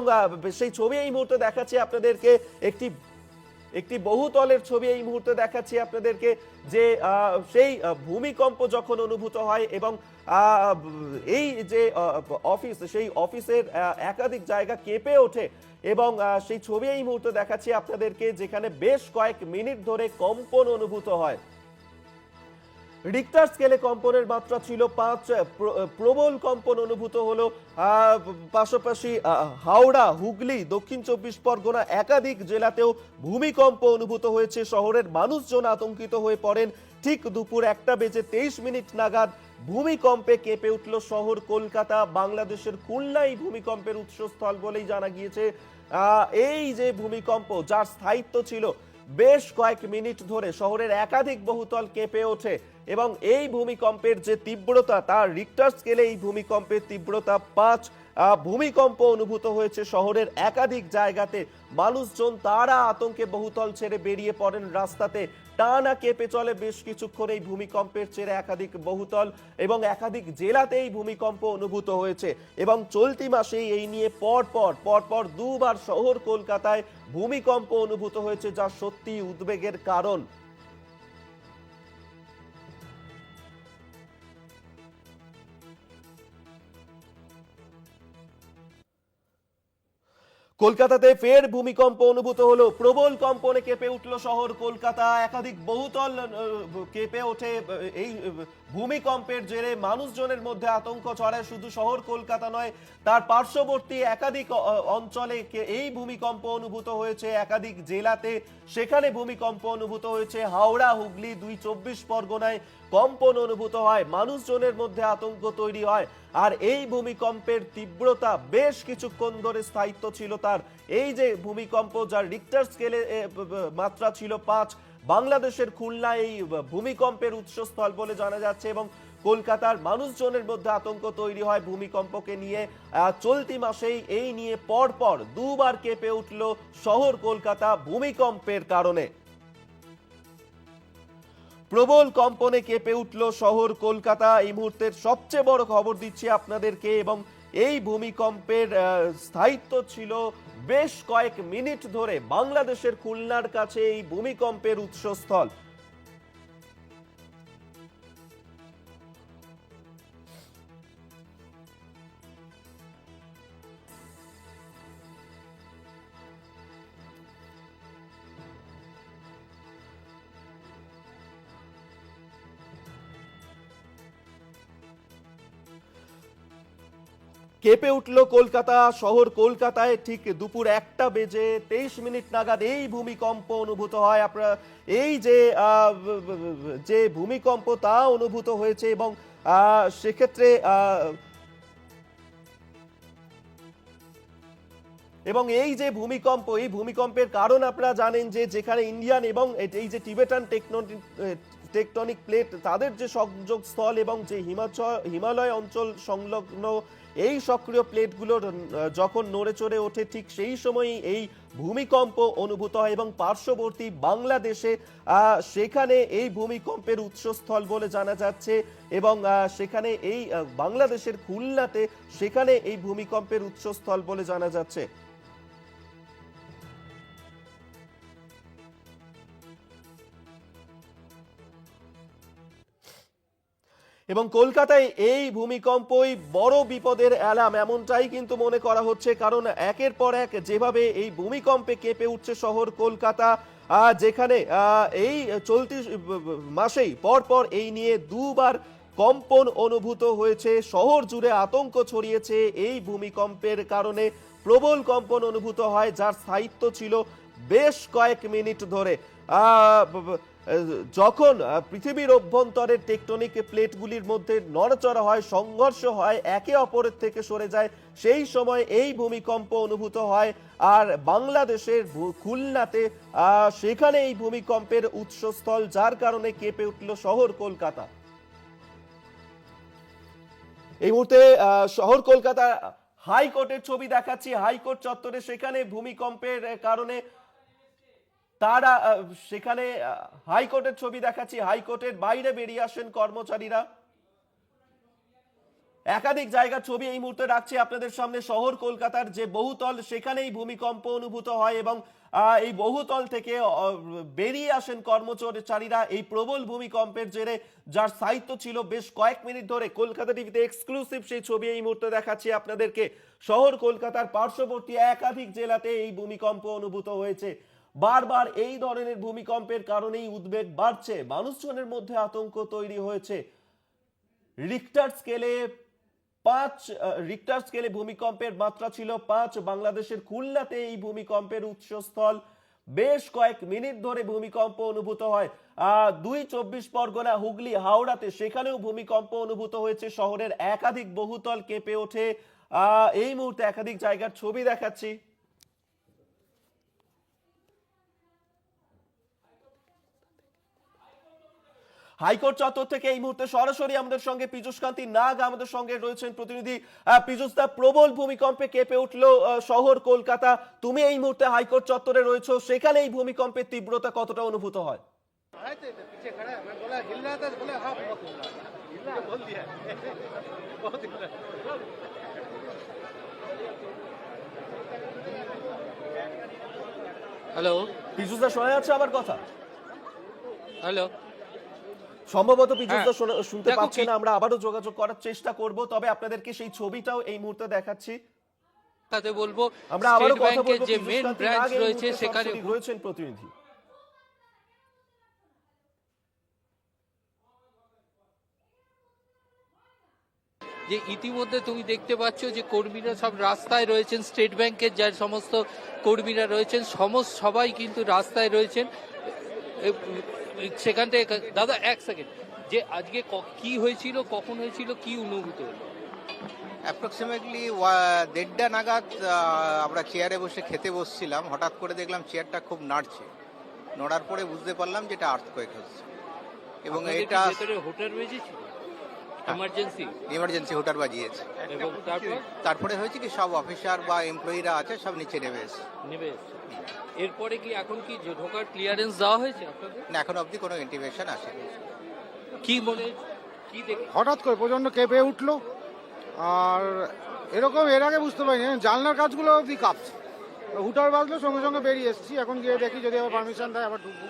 এবং সেই ছবি এই মুহূর্তে দেখাচ্ছি আপনাদেরকে, একটি একটি বহুতলের ছবি এই মুহূর্তে দেখাচ্ছি আপনাদেরকে, যে সেই ভূমিকম্প যখন অনুভূত হয় এবং এই যে অফিস, সেই অফিসের একাধিক জায়গা কেঁপে ওঠে এবং সেই ছবি এই মুহূর্তে দেখাচ্ছি আপনাদেরকে, যেখানে বেশ কয়েক মিনিট ধরে কম্পন অনুভূত হয়। রিক্টার স্কেলে কম্পনের মাত্রা ছিল 5। প্রবল কম্পন অনুভূত হলো পাশাপাশি হাওড়া, হুগলি, দক্ষিণ 24 পরগনা একাধিক জেলাতেও ভূমিকম্প অনুভূত হয়েছে। শহরের মানুষজন আতঙ্কিত হয়ে পড়েন। ঠিক দুপুর 1:23 নাগাদ ভূমিকম্পে কেঁপে উঠল শহর কলকাতা। বাংলাদেশের খুলনাই ভূমিকম্পের উৎসস্থল বলেই জানা গিয়েছে। এই যে ভূমিকম্প, যার স্থায়িত্ব ছিল বেশ কয়েক মিনিট ধরে, শহরের একাধিক বহুতল কেঁপে ওঠে এবং এই ভূমিকম্পের যে তীব্রতা, তার রিক্টার স্কেলে এই ভূমিকম্পের তীব্রতা 5। ভূমিকম্প অনুভূত হয়েছে শহরের একাধিক জায়গাতে। মানুষজন তারা আতঙ্কে বহুতল ছেড়ে বেরিয়ে পড়েন রাস্তাতে। টানা কেঁপে চলে বেশ কিছুক্ষণ এই ভূমিকম্পের ছেড়ে একাধিক বহুতল এবং একাধিক জেলাতে এই ভূমিকম্প অনুভূত হয়েছে এবং চলতি মাসেই এই নিয়ে পরপর দুবার শহর কলকাতায় ভূমিকম্প অনুভূত হয়েছে, যা সত্যি উদ্বেগের কারণ। কলকাতাতে ফের ভূমিকম্প অনুভূত হলো। প্রবল কম্পনে কেঁপে উঠল শহর কলকাতা। একাধিক বহুতল কেঁপে ওঠে এই ভূমিকম্পের জেরে। মানুষজনের মধ্যে আতঙ্ক ছড়ায়। শুধু শহর কলকাতা নয়, তার পার্শ্ববর্তী একাধিক অঞ্চলে এই ভূমিকম্প অনুভূত হয়েছে। একাধিক জেলাতে সেখানে ভূমিকম্প অনুভূত হয়েছে। হাওড়া, হুগলি, 24 পরগনায় কম্পন অনুভূত হয়। মানুষজনের মধ্যে আতঙ্ক তৈরি হয়। আর এই ভূমিকম্পের তীব্রতা বেশ কিছুক্ষণ ধরে স্থায়িত্ব ছিল তার। এই যে ভূমিকম্প, যার রিক্টার স্কেলে মাত্রা ছিল 5, বাংলাদেশের খুলনা এই ভূমিকম্পের উৎসস্থল বলে জানা যাচ্ছে এবং কলকাতার মানুষজনের মধ্যে আতঙ্ক তৈরি হয় ভূমিকম্পকে নিয়ে। চলতি মাসেই এই নিয়ে পরপর দুবার কেঁপে উঠল শহর কলকাতা ভূমিকম্পের কারণে। প্রবল কম্পনে কেঁপে উঠল শহর কলকাতা। এই মুহূর্তের সবচেয়ে বড় খবর দিচ্ছি আপনাদেরকে এবং এই ভূমিকম্পের স্থায়িত্ব ছিল বেশ কয়েক মিনিট ধরে। বাংলাদেশের খুলনার কাছে এই ভূমিকম্পের উৎসস্থল। কেঁপে উঠল কলকাতা। শহর কলকাতায় ঠিক দুপুর 1:23 নাগাদ এই ভূমিকম্প অনুভূত হয়। আপনারা এই যে যে ভূমিকম্প, তা অনুভূত হয়েছে এবং সেক্ষেত্রে এবং এই যে ভূমিকম্প, এই ভূমিকম্পের কারণ আপনারা জানেন যে যেখানে ইন্ডিয়ান এবং এই যে টিবেটান টেকটনিক প্লেট, তাদের যে সংযোগ স্থল এবং যে হিমালয় অঞ্চল সংলগ্ন এই সক্রিয় প্লেটগুলো যখন নড়ে চড়ে ওঠে, ঠিক সেই সময়ই এই ভূমিকম্প অনুভূত হয় এবং পার্শ্ববর্তী বাংলাদেশে সেখানে এই ভূমিকম্পের উৎসস্থল বলে জানা যাচ্ছে এবং সেখানে এই বাংলাদেশের খুলনাতে সেখানে এই ভূমিকম্পের উৎসস্থল বলে জানা যাচ্ছে। এবং কলকাতায় এই ভূমিকম্পই বড় বিপদের অ্যালার্ম, এমনটাই কিন্তু মনে করা হচ্ছে। কারণ একের পর এক যেভাবে এই ভূমিকম্পে কেঁপে উঠছে শহর কলকাতা, যেখানে এই চলতি মাসেই পরপর এই নিয়ে দুবার কম্পন অনুভূত হয়েছে। শহর জুড়ে আতঙ্ক ছড়িয়েছে এই ভূমিকম্পের কারণে। প্রবল কম্পন অনুভূত হয়, যার স্থায়িত্ব ছিল বেশ কয়েক মিনিট ধরে। যখন পৃথিবীর অভ্যন্তরের টেকটনিক প্লেটগুলির মধ্যে নড়াচড়া হয়, সংঘর্ষ হয়, একে অপরের থেকে সরে যায়, সেই সময় এই ভূমিকম্প অনুভূত হয়। আর বাংলাদেশের খুলনাতে সেখানে এই ভূমিকম্পের উৎসস্থল, যার কারণে কেঁপে উঠল শহর কলকাতা। এই মুহূর্তে শহর কলকাতা হাইকোর্টের ছবি দেখাচ্ছি। হাইকোর্ট চত্বরে সেখানে ভূমিকম্পের কারণে তারা সেখানে হাইকোর্টের ছবি দেখাচ্ছি। হাইকোর্টের বাইরে বেরিয়ে আসেন কর্মচারীরা। একাধিক জায়গার ছবি এই মুহূর্তে রাখছি আপনাদের সামনে। শহর কলকাতার যে বহুতল, সেখানেই ভূমিকম্প অনুভূত হয় এবং এই বহুতল থেকে বেরিয়ে আসেন কর্মচারীরা এই প্রবল ভূমিকম্পের জেরে, যার স্থায়িত্ব ছিল বেশ কয়েক মিনিট ধরে। কলকাতা টিভিতে এক্সক্লুসিভ সেই ছবি এই মুহূর্তে দেখাচ্ছি আপনাদেরকে। শহর কলকাতার পার্শ্ববর্তী একাধিক জেলাতে এই ভূমিকম্প অনুভূত হয়েছে। বারবার এই ধরনের ভূমিকম্পের কারণেই উদ্বেগ বাড়ছে, মানুষজনের মধ্যে আতঙ্ক তৈরি হয়েছে। রিক্টার স্কেলে ভূমিকম্পের মাত্রা ছিল 5। বাংলাদেশের খুলনাতে এই ভূমিকম্পের উৎসস্থল। বেশ কয়েক মিনিট ধরে ভূমিকম্প অনুভূত হয়। 24 পরগনা, হুগলি, হাওড়াতে সেখানেও ভূমিকম্প অনুভূত হয়েছে। শহরের একাধিক বহুতল কেঁপে ওঠে। এই মুহূর্তে একাধিক জায়গার ছবি দেখাচ্ছি। হাইকোর্ট চত্বর থেকে এই মুহূর্তে সরাসরি আমাদের সঙ্গে পীযূষ কান্তি নাগ আমাদের সঙ্গে রয়েছেন প্রতিনিধি। পীযূষ দা, প্রবল ভূমিকম্পে কেঁপে উঠলো শহর কলকাতা। তুমি এই মুহূর্তে হাইকোর্ট চত্বরে রয়েছো, সেখানে এই ভূমিকম্পের তীব্রতা কতটা অনুভূত হয়? হ্যালো পীযূষ দা, শোনা যাচ্ছে আমার কথা? হ্যালো সম্ভবত পীযূষ দা শুনতে দেখো পাচ্ছে না, আমরা আবারও যোগাযোগ করার চেষ্টা করব। তবে আপনাদেরকে সেই ছবিটাও এই মুহূর্তে দেখাচ্ছি। তাতে বলবো আমরা আবারও স্টেট কথা ব্যাংকের বলবো, যে পীযূষ মেন কান্তি ব্রাঞ্চ নাগ এই রয়েছে মুহূর্তে সেখানে সরাসরি রয়েছেন প্রতিনিধি। যে ইতিমধ্যে তুমি দেখতে পাচ্ছ যে কর্মীরা সব রাস্তায় রয়েছেন, স্টেট ব্যাংকের যে সমস্ত কর্মীরা রয়েছেন সবাই কিন্তু রাস্তায় রয়েছেন। সেখান থেকে দাদা এক সেকেন্ড, যে আজকে কি হয়েছিল, কখন হয়েছিল, কি অনুভূত হলো? অ্যাপ্রক্সিমেটলি 1:30 নাগাদ আমরা চেয়ারে বসে খেতে বসছিলাম। হঠাৎ করে দেখলাম চেয়ারটা খুব নাড়ছে। নড়ার পরে বুঝতে পারলাম যে এটা আর্থকোয়েক হচ্ছে। এবং আপনাদের কি এটা ভেতরে হোটার বেজেছিল? Emergency hooter বাজিয়েছে। এবং তারপরে হয়েছে কি সব অফিসার বা এমপ্লয়িরা আছে সব নিচে নেমে এসেছে। এরপরে কি এখন কি ঢোকার ক্লিয়ারেন্স দেওয়া হয়েছে আপনাদের? না, এখন অবধি কোনো ইন্টিমেশন আসেনি। কি মনে কি দেখে হঠাৎ করে প্রচন্ড কেঁপে উঠলো, আর এরকম এর আগে বুঝতে পারিনি। জানলার কাজগুলো অবধি কাঁপছে। হুটার বাজলো, সঙ্গে সঙ্গে বেরিয়ে এসেছি। এখন গিয়ে দেখি যদি আবার পারমিশন দেয় আবার ঢুকবো।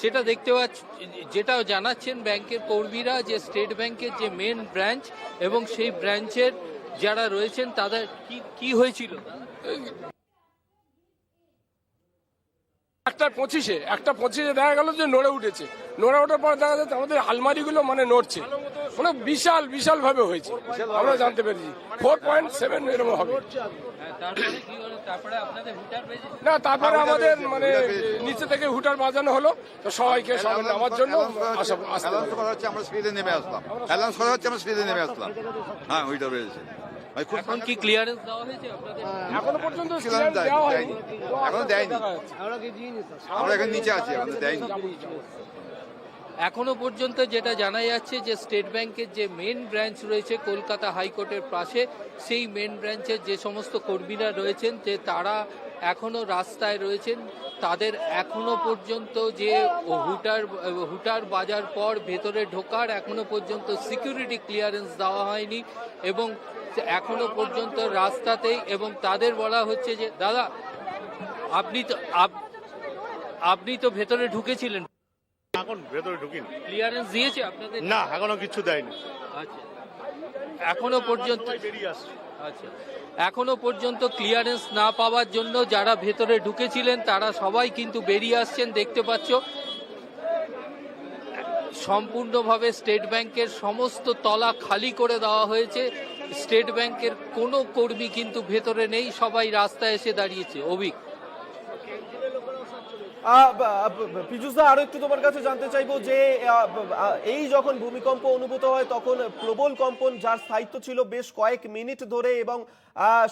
সেটা দেখতে পাচ্ছি, যেটাও জানাচ্ছেন ব্যাংকের কর্মীরা, যে স্টেট ব্যাংকের যে মেন ব্রাঞ্চ এবং সেই ব্রাঞ্চের যারা রয়েছেন তাদের কি হয়েছিল। 1:25 দেখা গেল যে নড়ে উঠেছে। নড়ে ওঠার পর দেখা যাচ্ছে আমাদের আলমারিগুলো মানে নড়ছে, মানে বিশাল ভাবে হয়েছে। আমরা জানতে পেরেছি 4.7 এরকম হবে। না, তারপরে আমাদের মানে নিচে থেকে হুটার বাজানো হলো, তো সবাইকে নামার জন্য আমরা স্পিডে নেমে আসলাম। অ্যালাউন্স করা হচ্ছে, আমরা স্পিডে নেমে আসলাম। হ্যাঁ, ওইটা রয়েছে। এখন কি ক্লিয়ারেন্স দেওয়া হয়েছে আপনাদের? এখনো পর্যন্ত দেওয়া হয়নি, এখনো দেয়নি। আমরা এখন নিচে আছি, এখনো দেয়নি। এখনো পর্যন্ত যেটা জানা যাচ্ছে যে স্টেট ব্যাংকের যে মেন ব্রাঞ্চ রয়েছে কলকাতা হাইকোর্টের পাশে, সেই মেন ব্রাঞ্চের যে সমস্ত কর্মীরা রয়েছেন যে তারা এখনো রাস্তায় রয়েছেন। তাদের এখনো পর্যন্ত যে হুটার বাজার পর ভেতরে ঢোকার এখনো পর্যন্ত সিকিউরিটি ক্লিয়ারেন্স দেওয়া হয়নি এবং এখনো পর্যন্ত রাস্তাতেই। এবং তাদের বলা হচ্ছে যে দাদা আপনি তো ভেতরে ঢুকেছিলেন, এখন ভেতরে ঢুকিনি। ক্লিয়ারেন্স দিয়েছে আপনাদের? না, এখনো কিছু দেয়নি। আচ্ছা, এখনো পর্যন্ত বেরিয়ে আসছে। আচ্ছা, এখনো পর্যন্ত ক্লিয়ারেন্স না পাওয়ার জন্য যারা ভেতরে ঢুকেছিলেন তারা সবাই কিন্তু বেরিয়ে আসছেন। দেখতে পাচ্ছ সম্পূর্ণভাবে স্টেট ব্যাংকের সমস্ত তলা খালি করে দেওয়া হয়েছে। স্টেট ব্যাংকের কোনো কর্মী কিন্তু ভেতরে নেই, সবাই রাস্তায় এসে দাঁড়িয়েছে। অভিক, পীযূষ দা, আরো একটু তোমার কাছে জানতে চাইবো যে এই যখন ভূমিকম্প অনুভূত হয় তখন প্রবল কম্পন, যার স্থায়িত্ব ছিল বেশ কয়েক মিনিট ধরে, এবং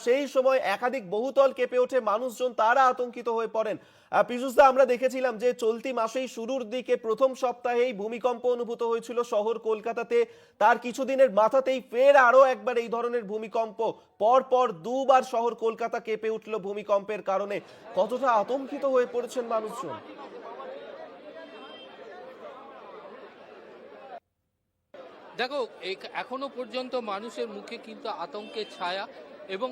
সেই সময় একাধিক বহুতল কেঁপে ওঠে, মানুষজন তারা আতঙ্কিত হয়ে পড়েন। পীযূষ দা, আমরা দেখেছিলাম যে চলতি মাসেই শুরুর দিকে প্রথম সপ্তাহেই ভূমিকম্প অনুভূত হয়েছিল শহর কলকাতাতে। তার কিছুদিনের মাথাতেই ফের আরো একবার এই ধরনের ভূমিকম্প, পর দুবার শহর কলকাতা কেঁপে উঠল ভূমিকম্পের কারণে। কতটা আতঙ্কিত হয়ে পড়েছেন মানুষজন? দেখো এখনো পর্যন্ত মানুষের মুখে কিন্তু আতঙ্কের ছায়া, এবং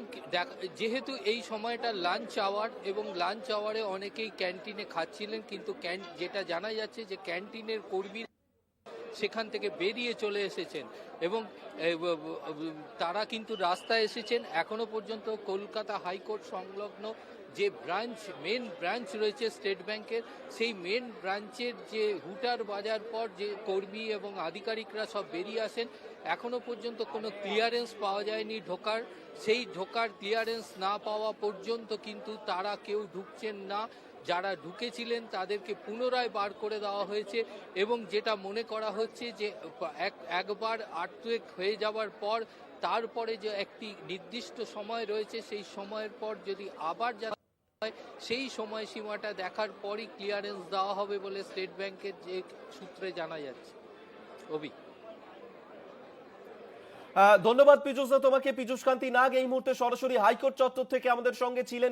যেহেতু এই সময়টা লাঞ্চ আওয়ার, এবং লাঞ্চ আওয়ারে অনেকেই ক্যান্টিনে খাচ্ছিলেন, কিন্তু যেটা জানা যাচ্ছে যে ক্যান্টিনের কর্মী সেখান থেকে বেরিয়ে চলে এসেছেন এবং তারা কিন্তু রাস্তায় এসেছেন। এখনো পর্যন্ত কলকাতা হাইকোর্ট সংলগ্ন যে মেন ব্রাঞ্চ রয়েছে স্টেট ব্যাংকের, সেই মেন ব্রাঞ্চের যে হুটার বাজার পর যে কর্মী এবং আধিকারিকরা সব বেরিয়ে আসেন, এখনো পর্যন্ত কোনো ক্লিয়ারেন্স পাওয়া যায়নি ঢোকার। সেই ঢোকার ক্লিয়ারেন্স না পাওয়া পর্যন্ত কিন্তু তারা কেউ ঢুকছেন না। যারা ঢুকেছিলেন তাদেরকে পুনরায় বার করে দেওয়া হয়েছে, এবং যেটা মনে করা হচ্ছে যে একবার আর্থকুয়েক হয়ে যাওয়ার পর তারপরে যে একটি নির্দিষ্ট সময় রয়েছে, সেই সময়ের পর যদি আবার যারা হয় সেই সময়সীমাটা দেখার পরই ক্লিয়ারেন্স দেওয়া হবে বলে স্টেট ব্যাংকের যে সূত্রে জানা যাচ্ছে। অভি, ধন্যবাদ পীযুষ দা তোমাকে। পীযুষ কান্তি নাগ এই মুহূর্তে সরাসরি হাইকোর্ট চত্বর থেকে আমাদের সঙ্গে ছিলেন।